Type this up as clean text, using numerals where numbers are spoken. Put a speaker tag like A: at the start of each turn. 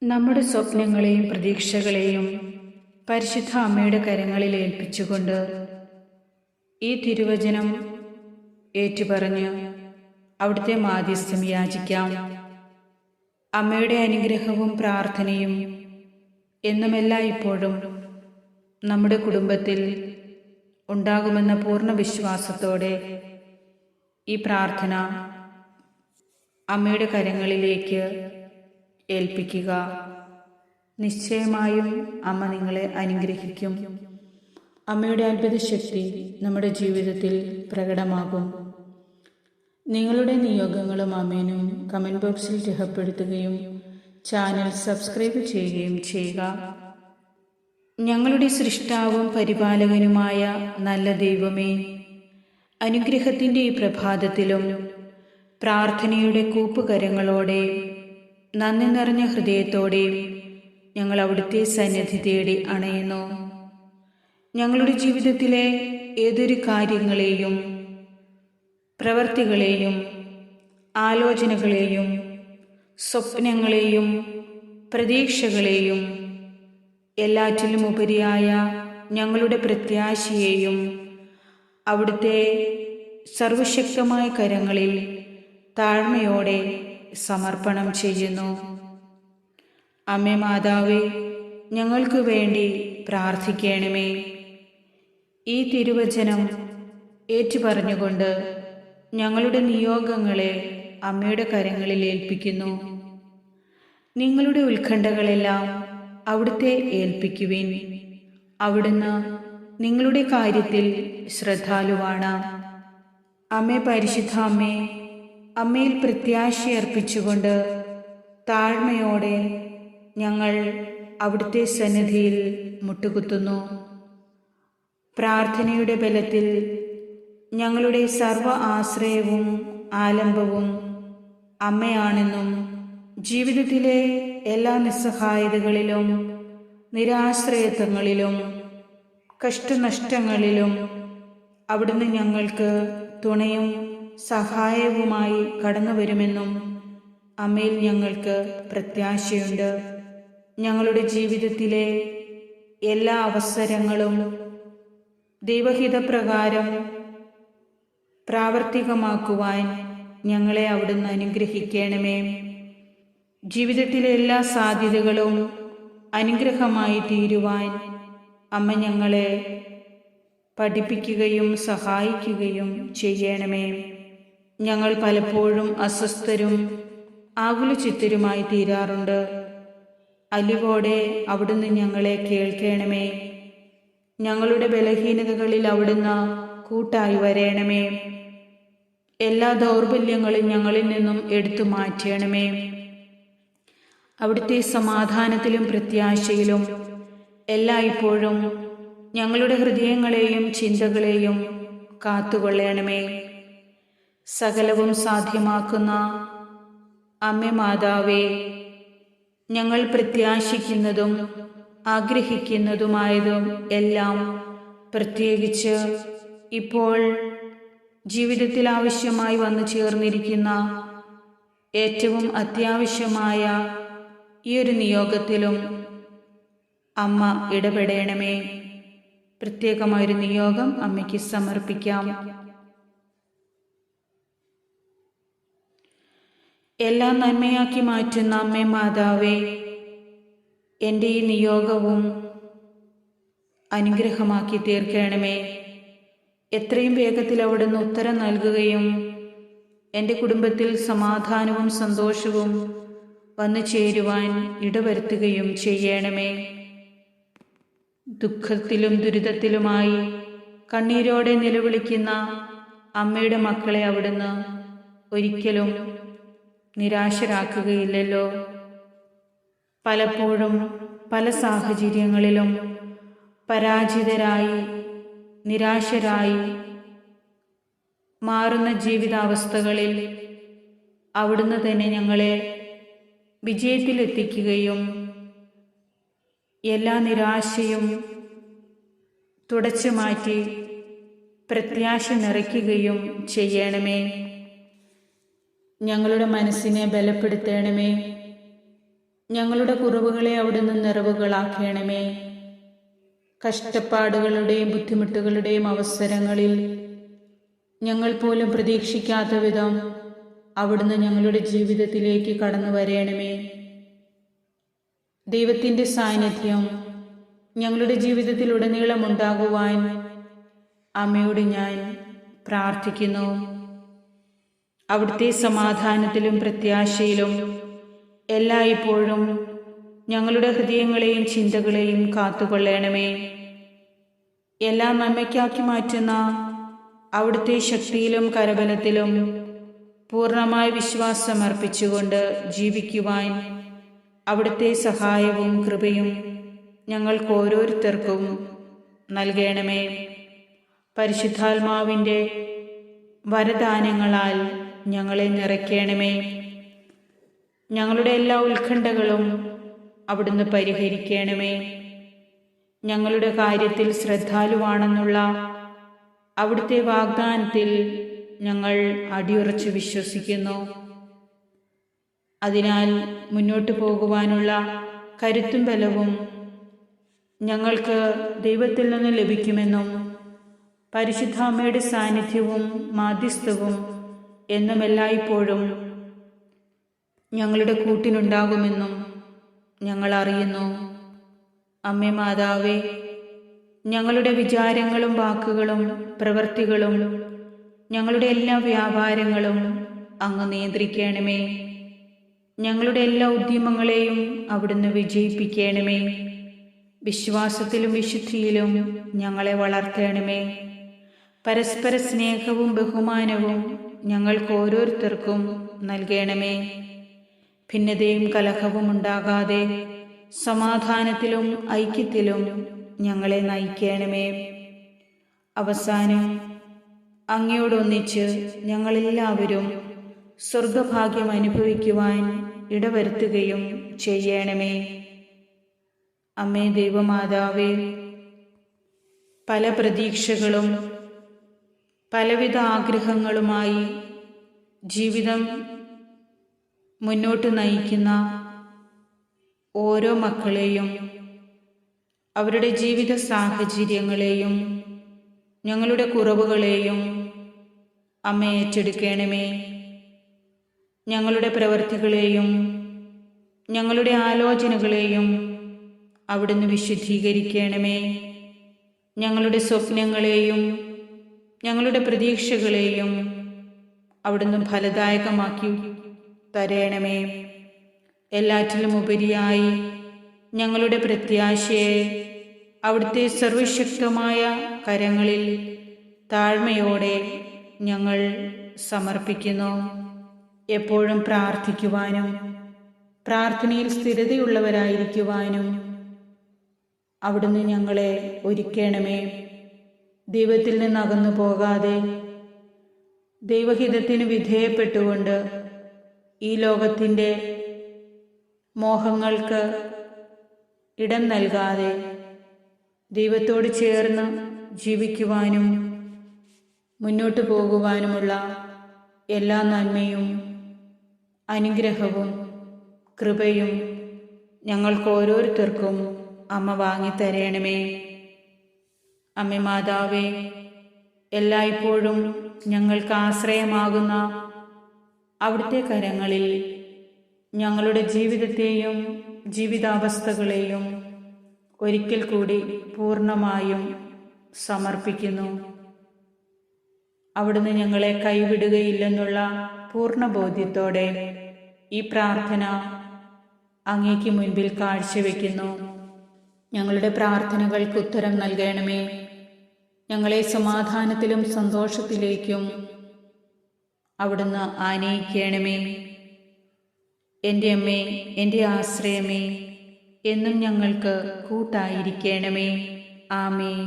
A: നമ്മുടെ സ്വപ്നങ്ങളെയും പ്രതീക്ഷകളെയും പരിശുദ്ധ അമ്മയുടെ കരങ്ങളിൽ ഏൽപ്പിച്ചുകൊണ്ട് ഈ തിരുവചനം ഏറ്റുപറഞ്ഞ് അവിടുത്തെ മാധ്യസ്ഥം യാചിക്കാം. അമ്മയുടെ അനുഗ്രഹവും പ്രാർത്ഥനയും എന്നുമെല്ലാം ഇപ്പോഴും നമ്മുടെ കുടുംബത്തിൽ ഉണ്ടാകുമെന്ന പൂർണ്ണ വിശ്വാസത്തോടെ ഈ പ്രാർത്ഥന അമ്മയുടെ കരങ്ങളിലേക്ക് ഏൽപ്പിക്കുക. നിശ്ചയമായും അമ്മ നിങ്ങളെ അനുഗ്രഹിക്കും. അമ്മയുടെ അത്ഭുത ശക്തി നമ്മുടെ ജീവിതത്തിൽ പ്രകടമാകും. നിങ്ങളുടെ നിയോഗങ്ങളും അമ്മേനും കമൻറ്റ് ബോക്സിൽ രേഖപ്പെടുത്തുകയും ചാനൽ സബ്സ്ക്രൈബ് ചെയ്യുകയും ചെയ്യുക. ഞങ്ങളുടെ സൃഷ്ടാവും പരിപാലകനുമായ നല്ല ദൈവമേ, അനുഗ്രഹത്തിൻ്റെ ഈ പ്രഭാതത്തിലും പ്രാർത്ഥനയുടെ കൂപ്പുകരങ്ങളോടെ നന്ദി നിറഞ്ഞ ഹൃദയത്തോടെ ഞങ്ങൾ അവിടുത്തെ സന്നിധി തേടി അണയുന്നു. ഞങ്ങളുടെ ജീവിതത്തിലെ ഏതൊരു കാര്യങ്ങളെയും പ്രവർത്തികളെയും ആലോചനകളെയും സ്വപ്നങ്ങളെയും പ്രതീക്ഷകളെയും എല്ലാറ്റിലും ഉപരിയായ ഞങ്ങളുടെ പ്രത്യാശയെയും അവിടുത്തെ സർവശക്തമായ കരങ്ങളിൽ താഴ്മയോടെ സമർപ്പണം ചെയ്യുന്നു. അമ്മേ മാതാവേ, ഞങ്ങൾക്ക് വേണ്ടി പ്രാർത്ഥിക്കണമേ. ഈ തിരുവചനം ഏറ്റുപറഞ്ഞുകൊണ്ട് ഞങ്ങളുടെ നിയോഗങ്ങളെ അമ്മയുടെ കരങ്ങളിൽ ഏൽപ്പിക്കുന്നു. നിങ്ങളുടെ ഉത്കണ്ഠകളെല്ലാം അവിടുത്തെ ഏൽപ്പിക്കുവിൻ. അവിടുന്ന് നിങ്ങളുടെ കാര്യത്തിൽ ശ്രദ്ധാലുവാണ്. അമ്മേ, പരിശുദ്ധ അമ്മേ, അമ്മയിൽ പ്രത്യാശയർപ്പിച്ചുകൊണ്ട് താഴ്മയോടെ ഞങ്ങൾ അവിടുത്തെ സന്നിധിയിൽ മുട്ടുകുത്തുന്നു. പ്രാർത്ഥനയുടെ ബലത്തിൽ ഞങ്ങളുടെ സർവ ആശ്രയവും ആലംബവും അമ്മയാണെന്നും ജീവിതത്തിലെ എല്ലാ നിസ്സഹായതകളിലും നിരാശ്രയത്വങ്ങളിലും കഷ്ടനഷ്ടങ്ങളിലും അവിടുന്ന് ഞങ്ങൾക്ക് തുണയും സഹായവുമായി കടന്നു വരുമെന്നും അമ്മയിൽ ഞങ്ങൾക്ക് പ്രത്യാശയുണ്ട്. ഞങ്ങളുടെ ജീവിതത്തിലെ എല്ലാ അവസരങ്ങളും ദൈവഹിതപ്രകാരം പ്രാവർത്തികമാക്കുവാൻ ഞങ്ങളെ അവിടുന്ന് അനുഗ്രഹിക്കണമേ. ജീവിതത്തിലെ എല്ലാ സാധ്യതകളും അനുഗ്രഹമായി തീരുവാൻ അമ്മ ഞങ്ങളെ പഠിപ്പിക്കുകയും സഹായിക്കുകയും ചെയ്യണമേ. ഞങ്ങൾ പലപ്പോഴും അസ്വസ്ഥരും ആകുലചിത്തരുമായി തീരാറുണ്ട്. അലിവോടെ അവിടുന്ന് ഞങ്ങളെ കേൾക്കണമേ. ഞങ്ങളുടെ ബലഹീനതകളിൽ അവിടുന്ന് കൂട്ടായി വരേണമേ. എല്ലാ ദൗർബല്യങ്ങളും ഞങ്ങളിൽ നിന്നും എടുത്തു മാറ്റണമേ. അവിടുത്തെ സമാധാനത്തിലും പ്രത്യാശയിലും എല്ലായ്പ്പോഴും ഞങ്ങളുടെ ഹൃദയങ്ങളെയും ചിന്തകളെയും കാത്തുകൊള്ളണമേ. സകലവും സാധ്യമാക്കുന്ന അമ്മേ മാതാവേ, ഞങ്ങൾ പ്രത്യാശിക്കുന്നതും ആഗ്രഹിക്കുന്നതുമായതും എല്ലാം, പ്രത്യേകിച്ച് ഇപ്പോൾ ജീവിതത്തിൽ ആവശ്യമായി വന്നു ചേർന്നിരിക്കുന്ന ഏറ്റവും അത്യാവശ്യമായ ഈ ഒരു നിയോഗത്തിലും അമ്മ ഇടപെടണമേ. പ്രത്യേകമായൊരു നിയോഗം അമ്മയ്ക്ക് സമർപ്പിക്കാം. എല്ലാം നന്മയാക്കി മാറ്റുന്ന അമ്മേ മാതാവേ, എൻ്റെ ഈ നിയോഗവും അനുഗ്രഹമാക്കി തീർക്കണമേ. എത്രയും വേഗത്തിൽ അവിടുന്ന് ഉത്തരം നൽകുകയും എൻ്റെ കുടുംബത്തിൽ സമാധാനവും സന്തോഷവും വന്നു ചേരുവാൻ ഇടവരുത്തുകയും ചെയ്യണമേ. ദുഃഖത്തിലും ദുരിതത്തിലുമായി കണ്ണീരോടെ നിലവിളിക്കുന്ന അമ്മയുടെ മക്കളെ അവിടുന്ന് ഒരിക്കലും നിരാശരാക്കുകയില്ലല്ലോ. പലപ്പോഴും പല സാഹചര്യങ്ങളിലും പരാജിതരായി നിരാശരായി മാറുന്ന ജീവിതാവസ്ഥകളിൽ അവിടുന്ന് തന്നെ ഞങ്ങളെ വിജയത്തിലെത്തിക്കുകയും എല്ലാ നിരാശയും തുടച്ചു മാറ്റി പ്രത്യാശ നിറയ്ക്കുകയും ചെയ്യണമേ. ഞങ്ങളുടെ മനസ്സിനെ ബലപ്പെടുത്തണമേ. ഞങ്ങളുടെ കുറവുകളെ അവിടുന്ന് നിറവുകളാക്കണമേ. കഷ്ടപ്പാടുകളുടെയും ബുദ്ധിമുട്ടുകളുടെയും അവസരങ്ങളിൽ ഞങ്ങൾ പോലും പ്രതീക്ഷിക്കാത്ത വിധം അവിടുന്ന് ഞങ്ങളുടെ ജീവിതത്തിലേക്ക് കടന്നു വരയണമേ. ദൈവത്തിൻ്റെ സാന്നിധ്യം ഞങ്ങളുടെ ജീവിതത്തിലുടനീളം ഉണ്ടാകുവാൻ അമ്മയോട് ഞാൻ പ്രാർത്ഥിക്കുന്നു. അവിടുത്തെ സമാധാനത്തിലും പ്രത്യാശയിലും എല്ലായ്പ്പോഴും ഞങ്ങളുടെ ഹൃദയങ്ങളെയും ചിന്തകളെയും കാത്തുകൊള്ളണമേ. എല്ലാം നന്മയ്ക്കാക്കി മാറ്റുന്ന അവിടുത്തെ ശക്തിയിലും കരബലത്തിലും പൂർണ്ണമായ വിശ്വാസം അർപ്പിച്ചുകൊണ്ട് ജീവിക്കുവാൻ അവിടുത്തെ സഹായവും കൃപയും ഞങ്ങൾക്ക് ഓരോരുത്തർക്കും നൽകണമേ. പരിശുദ്ധാത്മാവിൻ്റെ വരദാനങ്ങളാൽ ഞങ്ങളെ നിറയ്ക്കണമേ. ഞങ്ങളുടെ എല്ലാ ഉത്കണ്ഠകളും അവിടുന്ന് പരിഹരിക്കണമേ. ഞങ്ങളുടെ കാര്യത്തിൽ ശ്രദ്ധാലുവാണെന്നുള്ള അവിടുത്തെ വാഗ്ദാനത്തിൽ ഞങ്ങൾ അടിയുറച്ച് വിശ്വസിക്കുന്നു. അതിനാൽ മുന്നോട്ടു പോകുവാനുള്ള കരുത്തും ബലവും ഞങ്ങൾക്ക് ദൈവത്തിൽ നിന്ന് ലഭിക്കുമെന്നും പരിശുദ്ധ അമ്മയുടെ സാന്നിധ്യവും മാധ്യസ്ഥവും എന്നും എല്ലായ്പ്പോഴും ഞങ്ങളുടെ കൂട്ടിനുണ്ടാകുമെന്നും ഞങ്ങൾ അറിയുന്നു. അമ്മേ മാതാവേ, ഞങ്ങളുടെ വിചാരങ്ങളും വാക്കുകളും പ്രവൃത്തികളും ഞങ്ങളുടെ എല്ലാ വ്യാപാരങ്ങളും അങ്ങ് നിയന്ത്രിക്കണമേ. ഞങ്ങളുടെ എല്ലാ ഉദ്യമങ്ങളെയും അവിടുന്ന് വിജയിപ്പിക്കണമേ. വിശ്വാസത്തിലും വിശുദ്ധിയിലും ഞങ്ങളെ വളർത്തണമേ. പരസ്പര സ്നേഹവും ബഹുമാനവും ഞങ്ങൾക്ക് ഓരോരുത്തർക്കും നൽകണമേ. ഭിന്നതയും കലഹവും ഉണ്ടാകാതെ സമാധാനത്തിലും ഐക്യത്തിലും ഞങ്ങളെ നയിക്കണമേ. അവസാനം അങ്ങയോടൊന്നിച്ച് ഞങ്ങളെല്ലാവരും സ്വർഗഭാഗ്യം അനുഭവിക്കുവാൻ ഇടവരുത്തുകയും ചെയ്യണമേ. അമ്മേ ദൈവമാതാവേ, പല പ്രതീക്ഷകളും പലവിധ ആഗ്രഹങ്ങളുമായി ജീവിതം മുന്നോട്ട് നയിക്കുന്ന ഓരോ മക്കളെയും അവരുടെ ജീവിത സാഹചര്യങ്ങളെയും ഞങ്ങളുടെ കുറവുകളെയും അമ്മ ഏറ്റെടുക്കണമേ. ഞങ്ങളുടെ പ്രവൃത്തികളെയും ഞങ്ങളുടെ ആലോചനകളെയും അവിടുന്ന് വിശുദ്ധീകരിക്കണമേ. ഞങ്ങളുടെ സ്വപ്നങ്ങളെയും ഞങ്ങളുടെ പ്രതീക്ഷകളെയും അവിടുന്ന് ഫലദായകമാക്കി തരണമേ. എല്ലാറ്റിലും ഉപരിയായി ഞങ്ങളുടെ പ്രത്യാശയെ അവിടുത്തെ സർവശക്തമായ കരങ്ങളിൽ താഴ്മയോടെ ഞങ്ങൾ സമർപ്പിക്കുന്നു. എപ്പോഴും പ്രാർത്ഥിക്കുവാനും പ്രാർത്ഥനയിൽ സ്ഥിരതയുള്ളവരായിരിക്കുവാനും അവിടുന്ന് ഞങ്ങളെ ഒരുക്കണമേ. ദൈവത്തിൽ നിന്ന് അകന്നു പോകാതെ ദൈവഹിതത്തിന് വിധേയപ്പെട്ടുകൊണ്ട് ഈ ലോകത്തിൻ്റെ മോഹങ്ങൾക്ക് ഇടം നൽകാതെ ദൈവത്തോട് ചേർന്ന് ജീവിക്കുവാനും മുന്നോട്ട് പോകുവാനുമുള്ള എല്ലാ നന്മയും അനുഗ്രഹവും കൃപയും ഞങ്ങൾക്ക് ഓരോരുത്തർക്കും അമ്മ വാങ്ങിത്തരണമേ. അമ്മ മാതാവേ, എല്ലായ്പ്പോഴും ഞങ്ങൾക്ക് ആശ്രയമാകുന്ന അവിടുത്തെ കരങ്ങളിൽ ഞങ്ങളുടെ ജീവിതത്തെയും ജീവിതാവസ്ഥകളെയും ഒരിക്കൽ കൂടി പൂർണ്ണമായും സമർപ്പിക്കുന്നു. അവിടുന്ന് ഞങ്ങളെ കൈവിടുകയില്ലെന്നുള്ള പൂർണ്ണ ബോധ്യത്തോടെ ഈ പ്രാർത്ഥന അങ്ങേക്ക് മുൻപിൽ കാഴ്ചവെക്കുന്നു. ഞങ്ങളുടെ പ്രാർത്ഥനകൾക്ക് ഉത്തരം നൽകണമേ. ഞങ്ങളെ സമാധാനത്തിലും സന്തോഷത്തിലേക്കും അവിടുന്ന് ആനയിക്കണമേ. എൻ്റെ അമ്മേ, എൻ്റെ ആശ്രയമേ, എന്നും ഞങ്ങൾക്ക് കൂട്ടായിരിക്കണമേ. ആമേൻ.